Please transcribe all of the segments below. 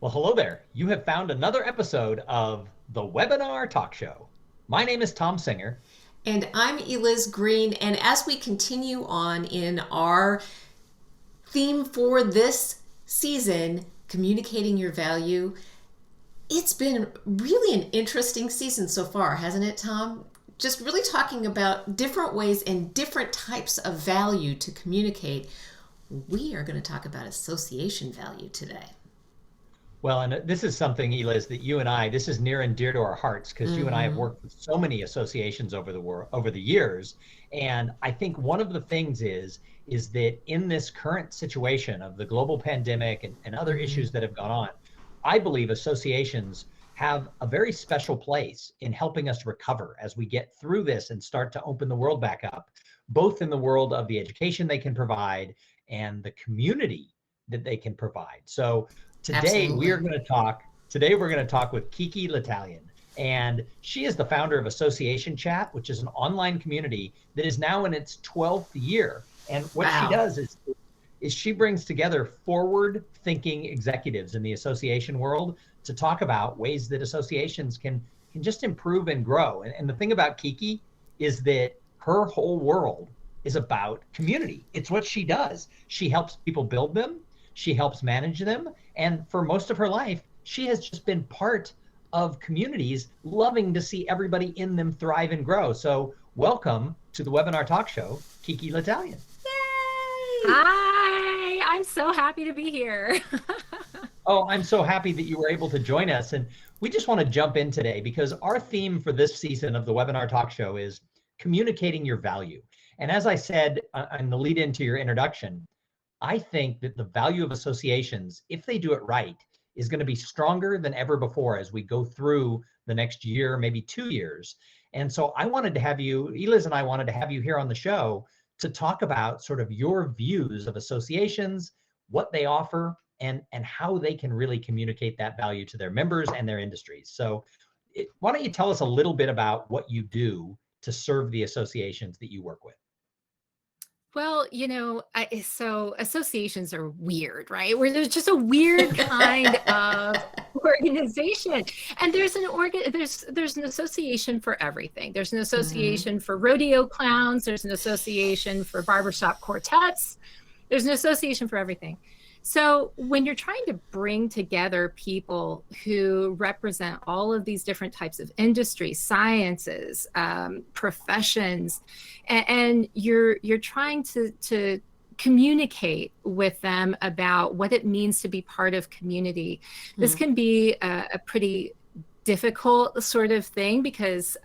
Well, hello there. You have found another episode of the Webinar Talk Show. My name is Tom Singer. And I'm Eliz Green. And as we continue on in our theme for this season, communicating your value, it's been really an interesting season so far, hasn't it, Tom? Just really talking about different ways and different types of value to communicate. We are going to talk about association value today. Well, and this is something, Eliz, that this is near and dear to our hearts because you and I have Mm-hmm. worked with so many associations over the years. And I think one of the things is that in this current situation of the global pandemic and other Mm-hmm. issues that have gone on, I believe associations have a very special place in helping us recover as we get through this and start to open the world back up, both in the world of the education they can provide and the community that they can provide. So today we are Absolutely. going to talk. Today we're going to talk with Kiki L'Italian, and she is the founder of Association Chat, which is an online community that is now in its 12th year. And what she Wow. does is she brings together forward-thinking executives in the association world to talk about ways that associations can just improve and grow. And the thing about Kiki is that her whole world is about community. It's what she does. She helps people build them. She helps manage them. And for most of her life, she has just been part of communities, loving to see everybody in them thrive and grow. So, welcome to the Webinar Talk Show, Kiki L'Italian. Yay! Hi, I'm so happy to be here. Oh, I'm so happy that you were able to join us. And we just want to jump in today because our theme for this season of the Webinar Talk Show is communicating your value. And as I said in the lead into your introduction, I think that the value of associations, if they do it right, is going to be stronger than ever before as we go through the next year, maybe 2 years. And so I wanted to have you, Eliz and I wanted to have you here on the show to talk about sort of your views of associations, what they offer, and how they can really communicate that value to their members and their industries. So why don't you tell us a little bit about what you do to serve the associations that you work with? Well, so associations are weird, right? Where there's just a weird kind of organization, and there's an association for everything. There's an Mm-hmm. association for rodeo clowns. There's an association for barbershop quartets. There's an association for everything. So when you're trying to bring together people who represent all of these different types of industries, sciences, professions, and you're trying to communicate with them about what it means to be part of community, this can be a pretty difficult sort of thing because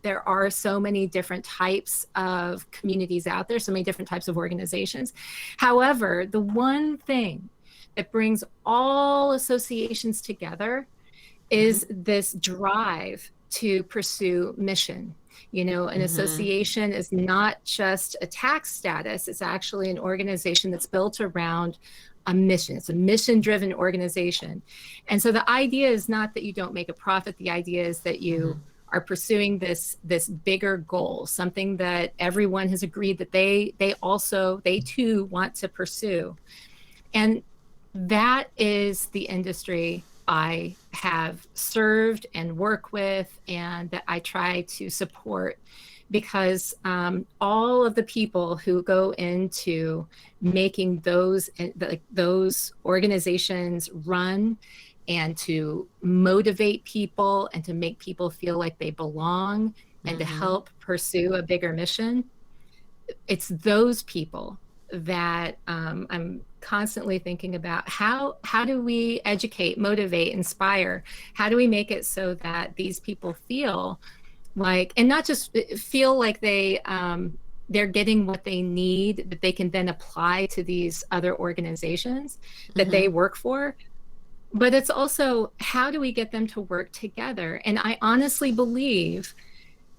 there are so many different types of communities out there, so many different types of organizations. However, the one thing that brings all associations together Mm-hmm. is this drive to pursue mission. An Mm-hmm. association is not just a tax status, it's actually an organization that's built around a mission. It's a mission-driven organization. And so the idea is not that you don't make a profit. The idea is that Mm-hmm. you are pursuing this bigger goal, something that everyone has agreed that they too want to pursue. And that is the industry I have served and work with, and that I try to support, because all of the people who go into making those organizations run and to motivate people and to make people feel like they belong and to Mm-hmm. help pursue a bigger mission, it's those people that I'm constantly thinking about. How do we educate, motivate, inspire? How do we make it so that these people feel like, and not just feel like they're getting what they need that they can then apply to these other organizations that Mm-hmm. they work for, but it's also how do we get them to work together? And I honestly believe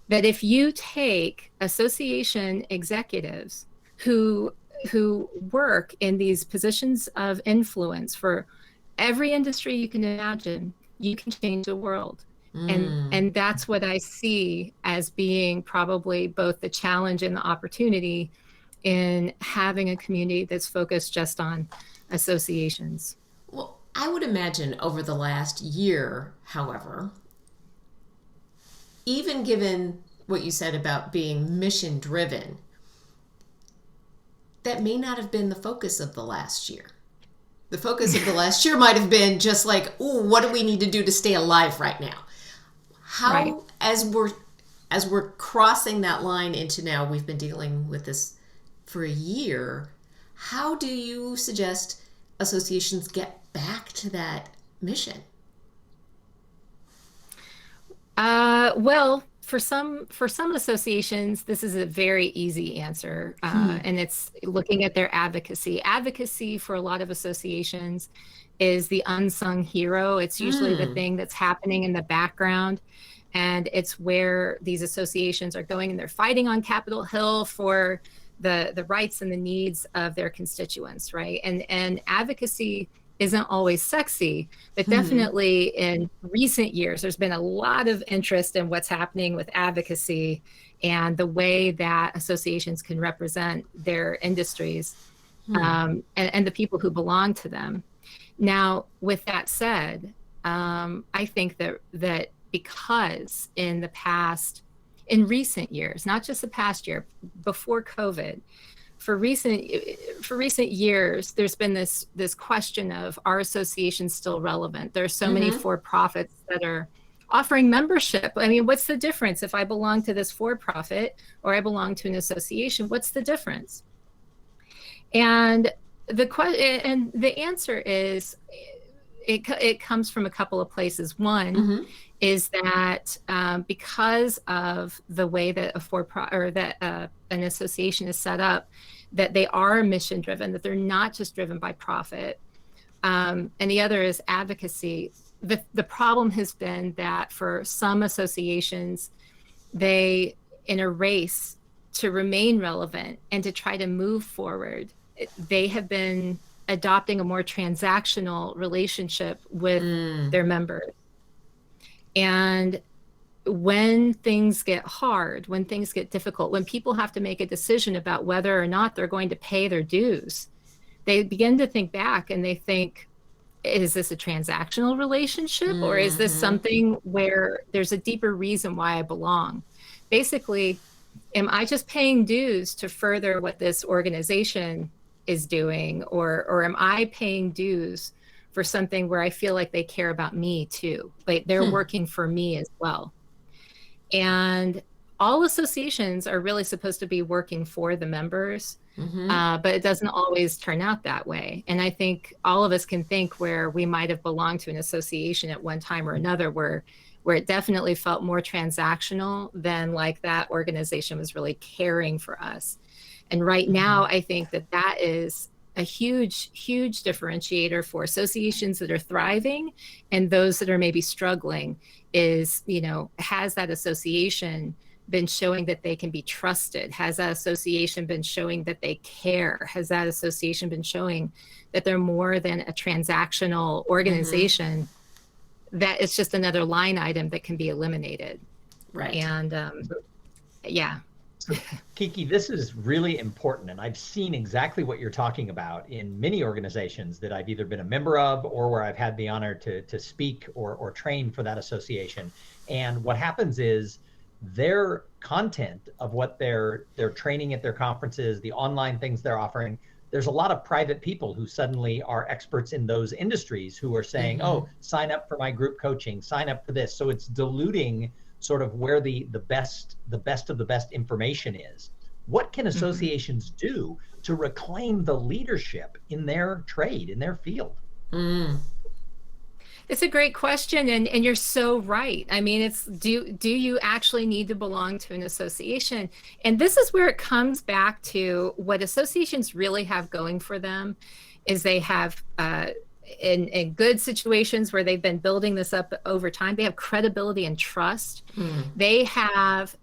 that if you take association executives who who work in these positions of influence for every industry you can imagine, you can change the world. and Mm. and that's what I see as being probably both the challenge and the opportunity in having a community that's focused just on associations. Well, I would imagine over the last year, however, even given what you said about being mission driven, that may not have been the focus of the last year. The focus of the last year might have been just like, ooh, what do we need to do to stay alive right now? How, Right. as we're crossing that line into now, we've been dealing with this for a year, how do you suggest associations get back to that mission? Well, for some associations, this is a very easy answer, and it's looking at their advocacy. Advocacy for a lot of associations is the unsung hero. It's usually the thing that's happening in the background, and it's where these associations are going and they're fighting on Capitol Hill for the rights and the needs of their constituents, right? And advocacy isn't always sexy, but definitely in recent years, there's been a lot of interest in what's happening with advocacy and the way that associations can represent their industries and the people who belong to them. Now, with that said, I think that because in recent years, not just the past year, before COVID, for recent years, there's been this question of, are associations still relevant? There are so many for-profits that are offering membership. I mean, what's the difference if I belong to this for-profit or I belong to an association? What's the difference? And the answer is it comes from a couple of places. One is that because of the way that an association is set up, that they are mission driven, that they're not just driven by profit. And the other is advocacy. The problem has been that for some associations, they, in a race to remain relevant and to try to move forward, they have been adopting a more transactional relationship with their members. And when things get hard, when things get difficult, when people have to make a decision about whether or not they're going to pay their dues, they begin to think back and they think, is this a transactional relationship or is this something where there's a deeper reason why I belong? Basically, am I just paying dues to further what this organization is doing, or am I paying dues for something where I feel like they care about me too? Like they're working for me as well. And all associations are really supposed to be working for the members, but it doesn't always turn out that way. And I think all of us can think where we might have belonged to an association at one time or another where it definitely felt more transactional than like that organization was really caring for us. And right now, I think that is a huge, huge differentiator for associations that are thriving and those that are maybe struggling is, has that association been showing that they can be trusted? Has that association been showing that they care? Has that association been showing that they're more than a transactional organization, that it's just another line item that can be eliminated? Right. And yeah. Kiki, this is really important, and I've seen exactly what you're talking about in many organizations that I've either been a member of or where I've had the honor to speak or train for that association. And what happens is their content of what they're training at their conferences, the online things they're offering, there's a lot of private people who suddenly are experts in those industries who are saying, oh, sign up for my group coaching, sign up for this. So it's diluting sort of where the best of the best information is. What can associations do to reclaim the leadership in their trade, in their field? It's a great question, and you're so right. I mean, it's do you actually need to belong to an association? And this is where it comes back to what associations really have going for them is they have in good situations where they've been building this up over time, they have credibility and trust. They have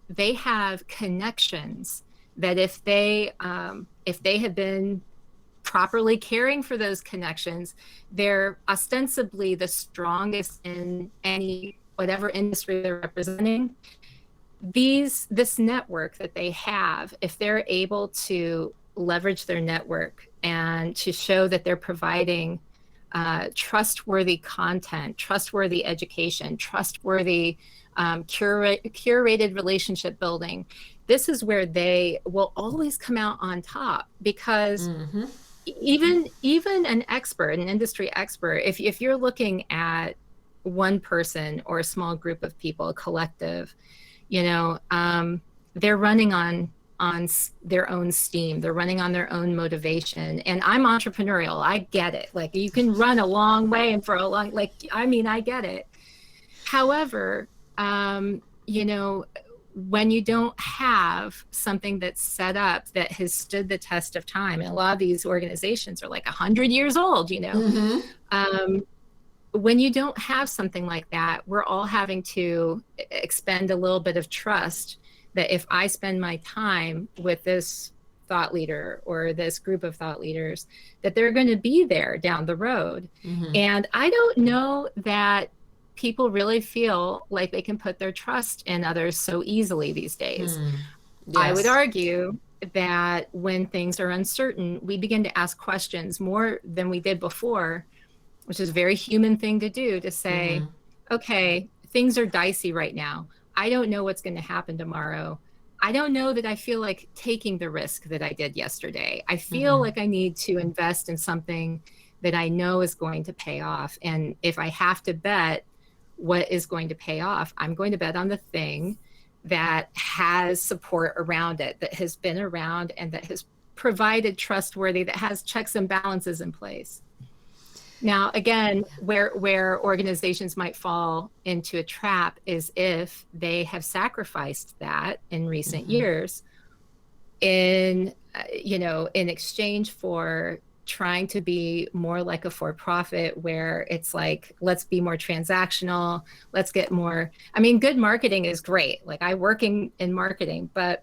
connections that if they have been properly caring for those connections, they're ostensibly the strongest in whatever industry they're representing. This network that they have, if they're able to leverage their network and to show that they're providing trustworthy content, trustworthy education, trustworthy curated relationship building. This is where they will always come out on top, because even an expert, an industry expert, if you're looking at one person or a small group of people, a collective, they're running on their own steam. They're running on their own motivation. And I'm entrepreneurial. I get it. Like, you can run a long way and for a long, I get it. However, when you don't have something that's set up that has stood the test of time, and a lot of these organizations are like 100 years old, when you don't have something like that, we're all having to expend a little bit of trust that if I spend my time with this thought leader or this group of thought leaders, that they're going to be there down the road. And I don't know that people really feel like they can put their trust in others so easily these days. Yes. I would argue that when things are uncertain, we begin to ask questions more than we did before, which is a very human thing to do, to say, okay, things are dicey right now. I don't know what's going to happen tomorrow. I don't know that I feel like taking the risk that I did yesterday. I feel like I need to invest in something that I know is going to pay off. And if I have to bet what is going to pay off, I'm going to bet on the thing that has support around it, that has been around and that has provided trustworthy, that has checks and balances in place. Now, again, where organizations might fall into a trap is if they have sacrificed that in recent years in exchange for trying to be more like a for-profit, where it's like, let's be more transactional, let's get more. I mean, good marketing is great. Like, I work in marketing, but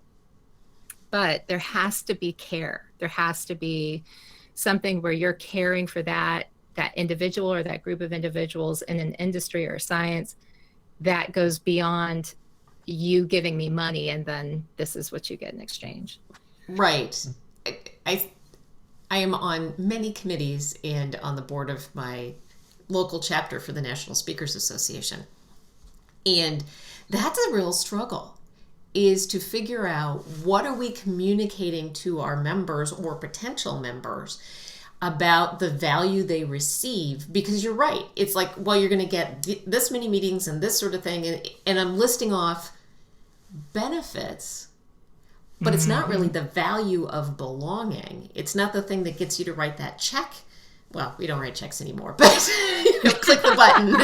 there has to be care. There has to be something where you're caring for that individual or that group of individuals in an industry or science that goes beyond you giving me money and then this is what you get in exchange. Right. I am on many committees and on the board of my local chapter for the National Speakers Association. And that's a real struggle, is to figure out what are we communicating to our members or potential members about the value they receive. Because you're right, it's like, well, you're going to get this many meetings and this sort of thing, and I'm listing off benefits, but it's not really the value of belonging. It's not the thing that gets you to write that check. Well, we don't write checks anymore, but click the button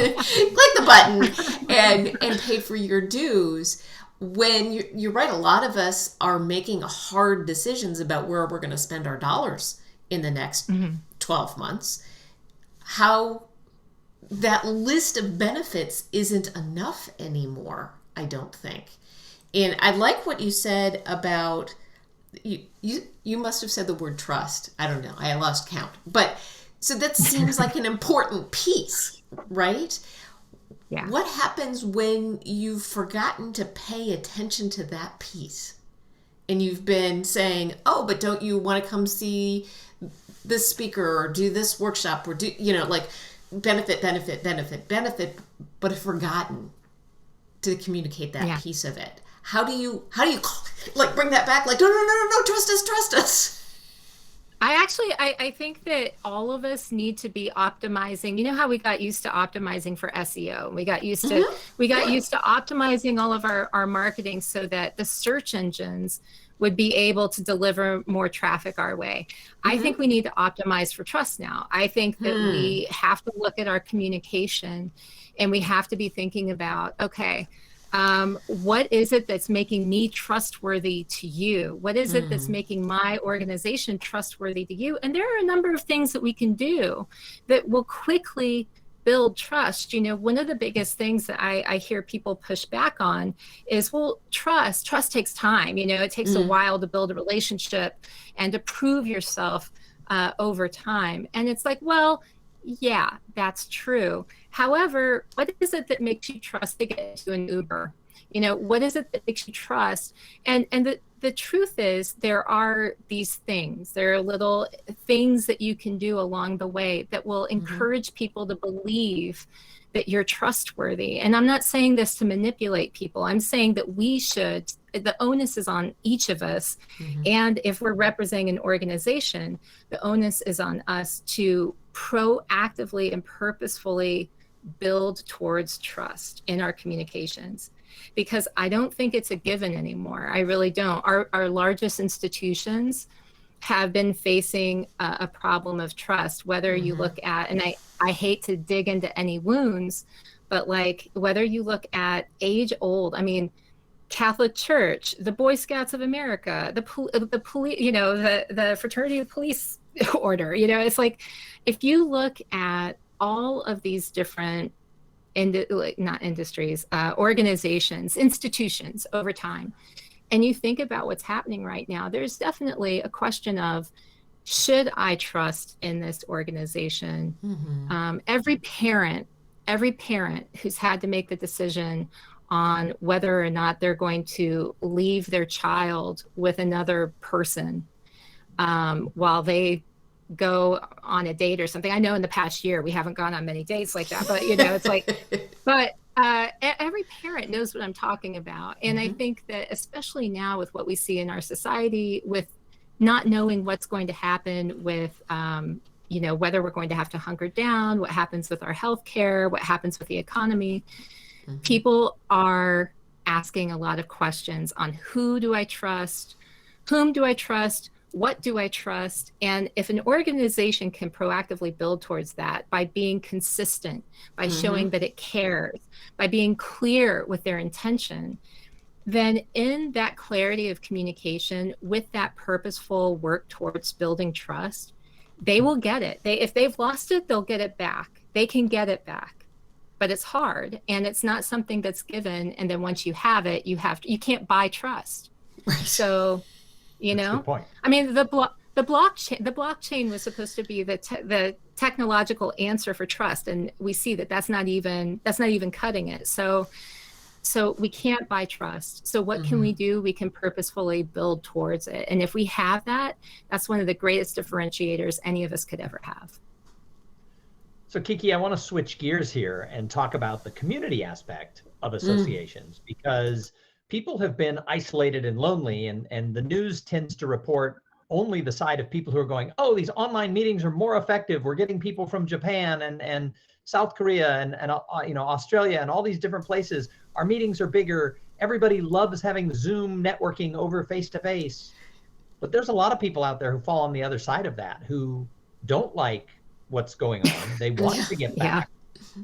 and pay for your dues. When you're right, a lot of us are making hard decisions about where we're going to spend our dollars in the next 12 months. How that list of benefits isn't enough anymore, I don't think. And I like what you said about, you must have said the word trust. I don't know, I lost count. But so that seems like an important piece, right? Yeah. What happens when you've forgotten to pay attention to that piece? And you've been saying, oh, but don't you want to come see this speaker or do this workshop or do, like benefit, but have forgotten to communicate that piece of it. How do you like bring that back? Like, no, trust us. I think that all of us need to be optimizing. You know how we got used to optimizing for SEO? We got used to optimizing all of our marketing so that the search engines would be able to deliver more traffic our way. I think we need to optimize for trust now. I think that we have to look at our communication and we have to be thinking about, okay, what is it that's making me trustworthy to you? What is it that's making my organization trustworthy to you? And there are a number of things that we can do that will quickly build trust. One of the biggest things that I hear people push back on is, well, trust takes time. It takes a while to build a relationship and to prove yourself over time. And it's like, well, yeah, that's true. However, what is it that makes you trust to get into an Uber? What is it that makes you trust? And the truth is, there are these things. There are little things that you can do along the way that will encourage people to believe that you're trustworthy. And I'm not saying this to manipulate people. I'm saying that the onus is on each of us. And if we're representing an organization, the onus is on us to proactively and purposefully build towards trust in our communications. Because I don't think it's a given anymore. I really don't. Our largest institutions have been facing a problem of trust, whether you look at, and I hate to dig into any wounds, but like whether you look at age old, I mean, Catholic Church, the Boy Scouts of America, the police, the Fraternity of Police Order, it's like, if you look at all of these different organizations, institutions over time, and you think about what's happening right now, there's definitely a question of, should I trust in this organization? Every parent who's had to make the decision on whether or not they're going to leave their child with another person while they go on a date or something. I know in the past year we haven't gone on many dates like that, but it's like, but every parent knows what I'm talking about. And I think that especially now with what we see in our society, with not knowing what's going to happen with, whether we're going to have to hunker down, what happens with our healthcare, what happens with the economy, people are asking a lot of questions on who do I trust, whom do I trust, what do I trust? And if an organization can proactively build towards that by being consistent, by showing that it cares, by being clear with their intention, then in that clarity of communication, with that purposeful work towards building trust, they will get it. If they've lost it, they'll get it back. They can get it back. But it's hard, and it's not something that's given. And then once you have it, you can't buy trust. Right. So, That's a good point. I mean, the blockchain was supposed to be the technological answer for trust, and we see that that's not even cutting it. So we can't buy trust. So what can we do? We can purposefully build towards it. And if we have that, that's one of the greatest differentiators any of us could ever have. So Kiki, I want to switch gears here and talk about the community aspect of associations, because people have been isolated and lonely, and the news tends to report only the side of people who are going, oh, these online meetings are more effective. We're getting people from Japan and South Korea and Australia and all these different places. Our meetings are bigger. Everybody loves having Zoom networking over face-to-face. But there's a lot of people out there who fall on the other side of that, who don't like what's going on. They want to get back.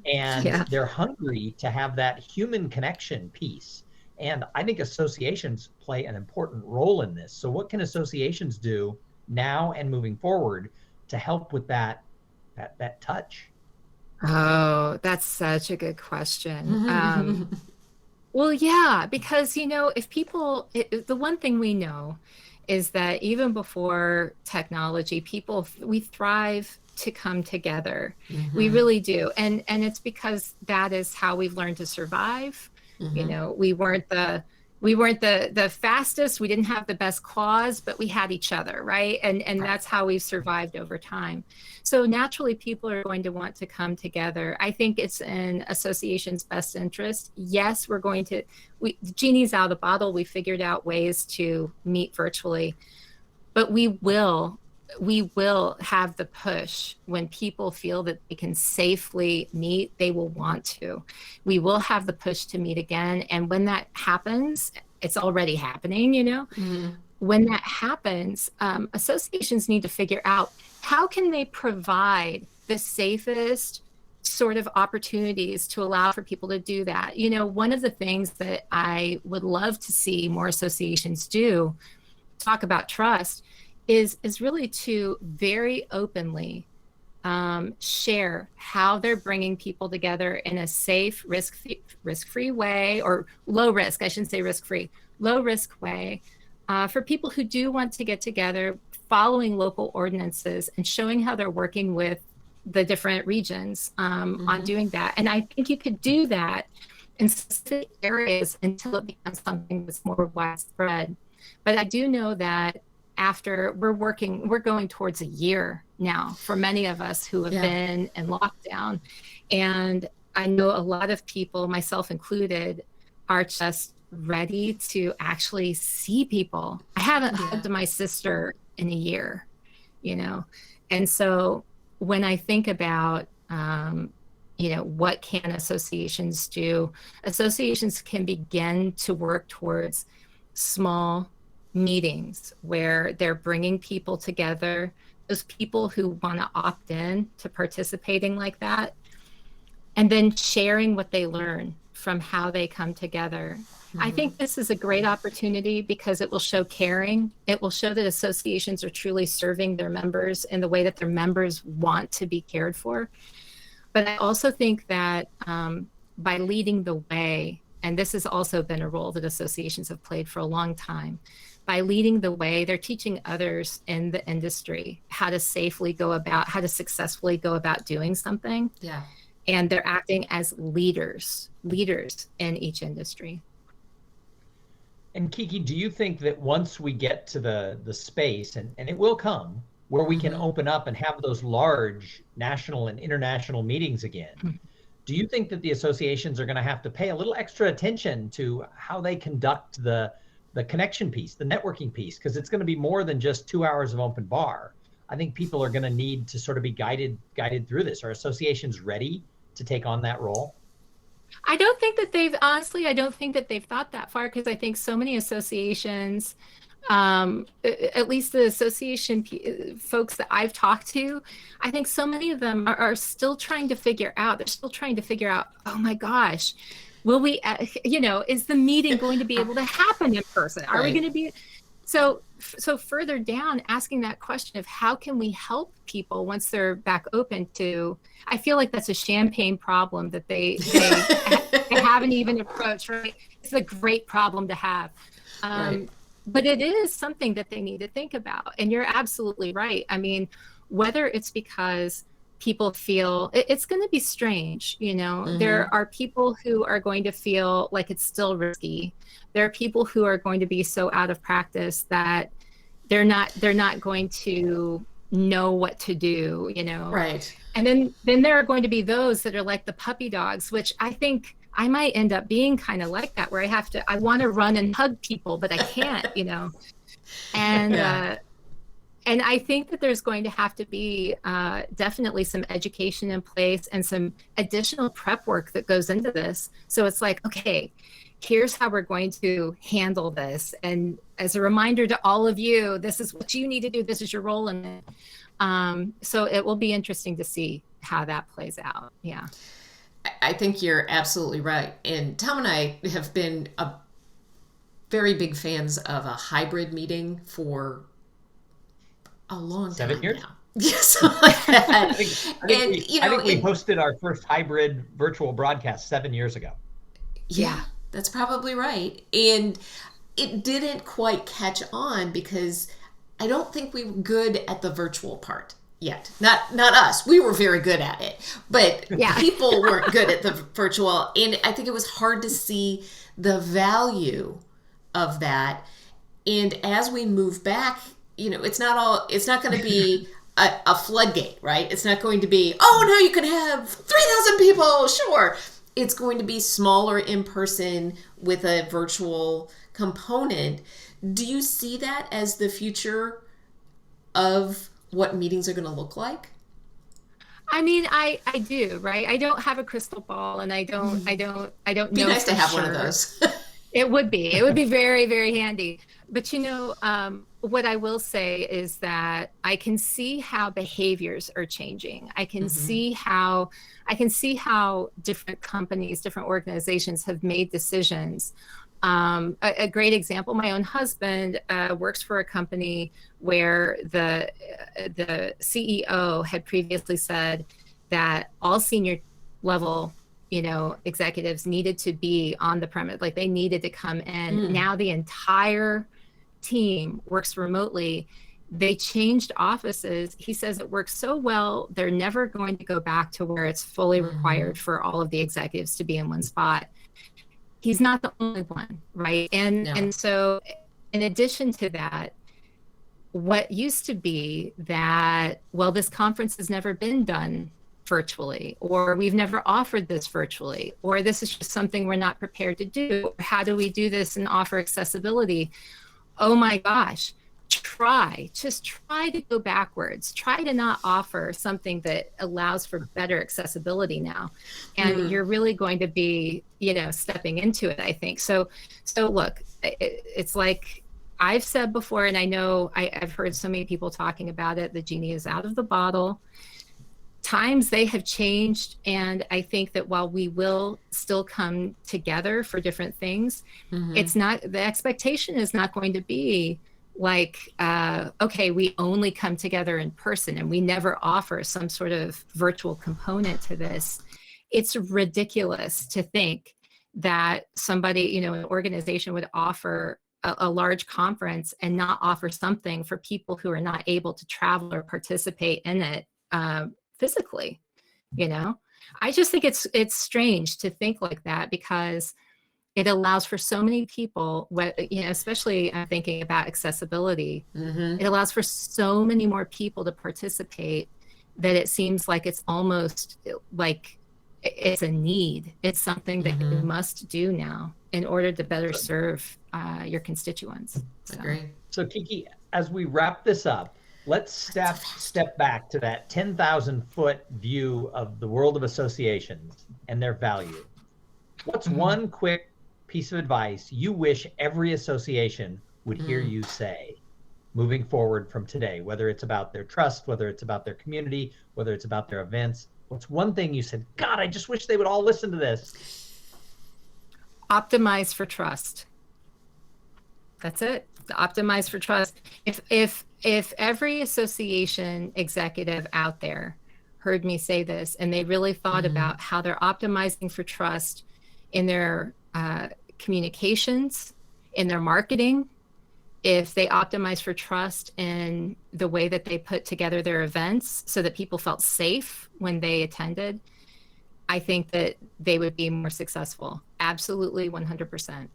And they're hungry to have that human connection piece. And I think associations play an important role in this. So what can associations do now and moving forward to help with that touch? Oh, that's such a good question. Well, yeah, because, if people, the one thing we know is that even before technology, we thrive to come together. We really do. And it's because that is how we've learned to survive. We weren't the fastest, we didn't have the best claws, but we had each other, right? And that's how we've survived over time. So naturally, people are going to want to come together. I think it's in association's best interest. Yes, the genie's out of the bottle. We figured out ways to meet virtually, but we will have the push when people feel that they can safely meet, they will want to. We will have the push to meet again. And when that happens, it's already happening, When that happens, associations need to figure out how can they provide the safest sort of opportunities to allow for people to do that. One of the things that I would love to see more associations do, talk about trust, is really to very openly share how they're bringing people together in a safe, risk-free way, or low risk, I shouldn't say risk-free, low risk way, for people who do want to get together, following local ordinances and showing how they're working with the different regions on doing that. And I think you could do that in specific areas until it becomes something that's more widespread. But I do know that after we're going towards a year now for many of us who have been in lockdown. And I know a lot of people, myself included, are just ready to actually see people. I haven't hugged my sister in a year, you know? And so when I think about, you know, what can associations do? Associations can begin to work towards small meetings where they're bringing people together, those people who want to opt in to participating like that, and then sharing what they learn from how they come together. I think this is a great opportunity because it will show caring. It will show that associations are truly serving their members in the way that their members want to be cared for. But I also think that by leading the way, and this has also been a role that associations have played for a long time, by leading the way, they're teaching others in the industry how to safely go about, how to successfully go about doing something. Yeah. And they're acting as leaders in each industry. And Kiki, do you think that once we get to the space, and it will come, where we can open up and have those large national and international meetings again, do you think that the associations are going to have to pay a little extra attention to how they conduct the connection piece, the networking piece? Because it's going to be more than just 2 hours of open bar. I think people are going to need to sort of be guided through this. Are associations ready to take on that role? I don't think that they've thought that far, because I think so many associations, at least the association folks that I've talked to, I think so many of them are still trying to figure out, oh my gosh, will we, you know, is the meeting going to be able to happen in person? Are we going to be, so further down, asking that question of how can we help people once they're back open to, I feel like that's a champagne problem that they haven't even approached, right? It's a great problem to have. But it is something that they need to think about. And you're absolutely right. I mean, whether it's because people feel it's going to be strange, you know, there are people who are going to feel like it's still risky. There are people who are going to be so out of practice that they're not going to know what to do, you know? Right. And then there are going to be those that are like the puppy dogs, which I think I might end up being kind of like that, where I want to run and hug people, but I can't, you know? And, and I think that there's going to have to be definitely some education in place and some additional prep work that goes into this. So it's like, okay, here's how we're going to handle this. And as a reminder to all of you, this is what you need to do. This is your role in it. So it will be interesting to see how that plays out. Yeah. I think you're absolutely right. And Tom and I have been very big fans of a hybrid meeting for a long time 7 years now. Yes, like that. I think we hosted our first hybrid virtual broadcast 7 years ago. Yeah, that's probably right. And it didn't quite catch on because I don't think we were good at the virtual part yet. Not us. We were very good at it, but people weren't good at the virtual. And I think it was hard to see the value of that. And as we move back, you know, it's not going to be a floodgate, right? It's not going to be, oh, no, you can have 3,000 people. Sure. It's going to be smaller in person with a virtual component. Do you see that as the future of what meetings are going to look like? I mean, I do, right? I don't have a crystal ball, and I don't know. Be nice to have one of those. It would be very, very handy. But you know, what I will say is that I can see how behaviors are changing. I can see how different companies, different organizations have made decisions. A great example, my own husband works for a company where the CEO had previously said that all senior level, you know, executives needed to be on the premise, like they needed to come in. Now the entire team works remotely, They changed offices. He says it works so well, they're never going to go back to where it's fully required for all of the executives to be in one spot. He's not the only one, right? And so in addition to that, what used to be that, well, this conference has never been done virtually, or we've never offered this virtually, or this is just something we're not prepared to do. How do we do this and offer accessibility? Oh my gosh. Just try to go backwards. Try to not offer something that allows for better accessibility now. And you're really going to be, stepping into it, I think. So look, it's like I've said before, and I know I've heard so many people talking about it, the genie is out of the bottle. Times they have changed. And I think that while we will still come together for different things, the expectation is not going to be like, okay, we only come together in person and we never offer some sort of virtual component to this. It's ridiculous to think that somebody, an organization would offer a large conference and not offer something for people who are not able to travel or participate in it physically. I just think it's strange to think like that, because it allows for so many people, especially I'm thinking about accessibility. It allows for so many more people to participate that it seems like it's almost like it's a need. It's something that you must do now in order to better serve your constituents. So Kiki, as we wrap this up, let's step back to that 10,000-foot view of the world of associations and their value. What's one quick piece of advice you wish every association would hear you say moving forward from today, whether it's about their trust, whether it's about their community, whether it's about their events? What's one thing you said, God, I just wish they would all listen to this? Optimize for trust. That's it. Optimize for trust. If every association executive out there heard me say this and they really thought about how they're optimizing for trust in their communications, in their marketing, if they optimize for trust in the way that they put together their events so that people felt safe when they attended, I think that they would be more successful. Absolutely, 100%.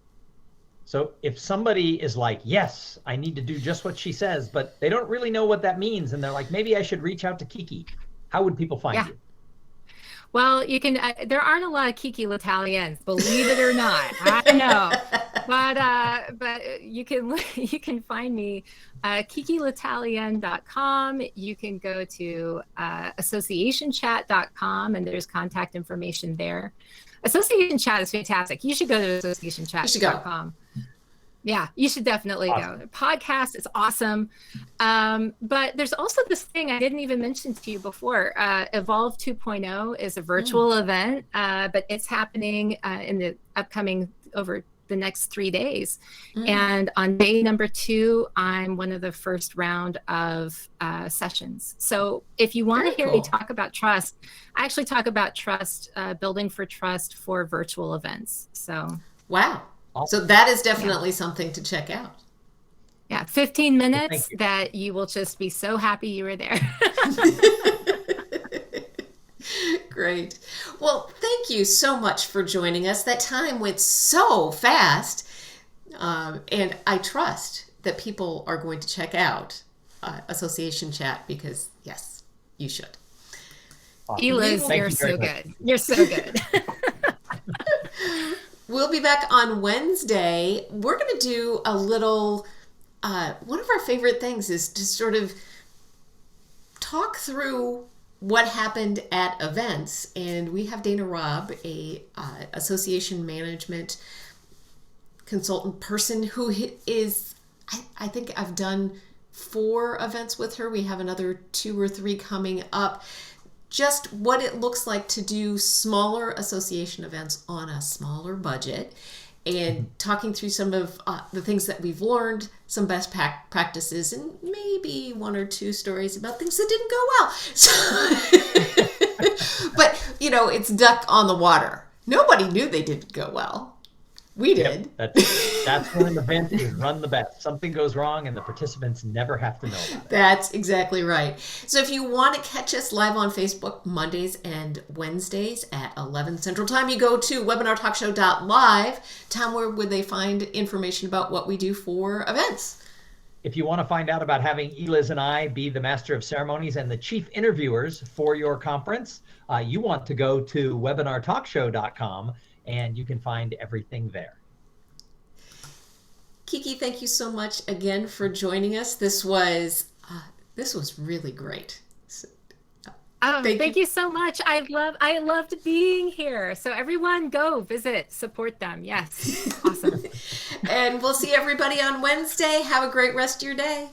So if somebody is like, yes, I need to do just what she says, but they don't really know what that means, and they're like, maybe I should reach out to Kiki, how would people find you? Well, you can. There aren't a lot of Kiki L'Italiens, believe it or not. I know, but you can find me KikiL'Italien.com. You can go to associationchat.com, and there's contact information there. Association Chat is fantastic. You should go to associationchat.com. Yeah, you should definitely go. The podcast is awesome. But there's also this thing I didn't even mention to you before. Evolve 2.0 is a virtual event, but it's happening in the upcoming over the next 3 days. And on day number 2, I'm one of the first round of sessions. So if you want to hear me talk about trust, I actually talk about trust, building for trust for virtual events. So wow. So that is definitely something to check out. Yeah, 15 minutes that you will just be so happy you were there. Great. Well, thank you so much for joining us. That time went so fast. And I trust that people are going to check out Association Chat because, yes, you should. Liz, you're so good. You're so good. We'll be back on Wednesday. We're going to do a little, one of our favorite things is to sort of talk through what happened at events. And we have Dana Robb, a association management consultant person who is, I think I've done 4 events with her. We have another 2 or 3 coming up. Just what it looks like to do smaller association events on a smaller budget, and talking through some of the things that we've learned, some best practices, and maybe 1 or 2 stories about things that didn't go well. So, but, it's duck on the water. Nobody knew they didn't go well. We did. Yep, that's when an event is run the best. Something goes wrong and the participants never have to know about it. That's exactly right. So if you want to catch us live on Facebook Mondays and Wednesdays at 11 Central Time, you go to webinartalkshow.live. Tom, where would they find information about what we do for events? If you want to find out about having Eliz and I be the master of ceremonies and the chief interviewers for your conference, you want to go to webinartalkshow.com, and you can find everything there. Kiki, thank you so much again for joining us. This was really great. Thank you so much. I loved being here. So everyone go visit, support them. Yes. Awesome. And we'll see everybody on Wednesday. Have a great rest of your day.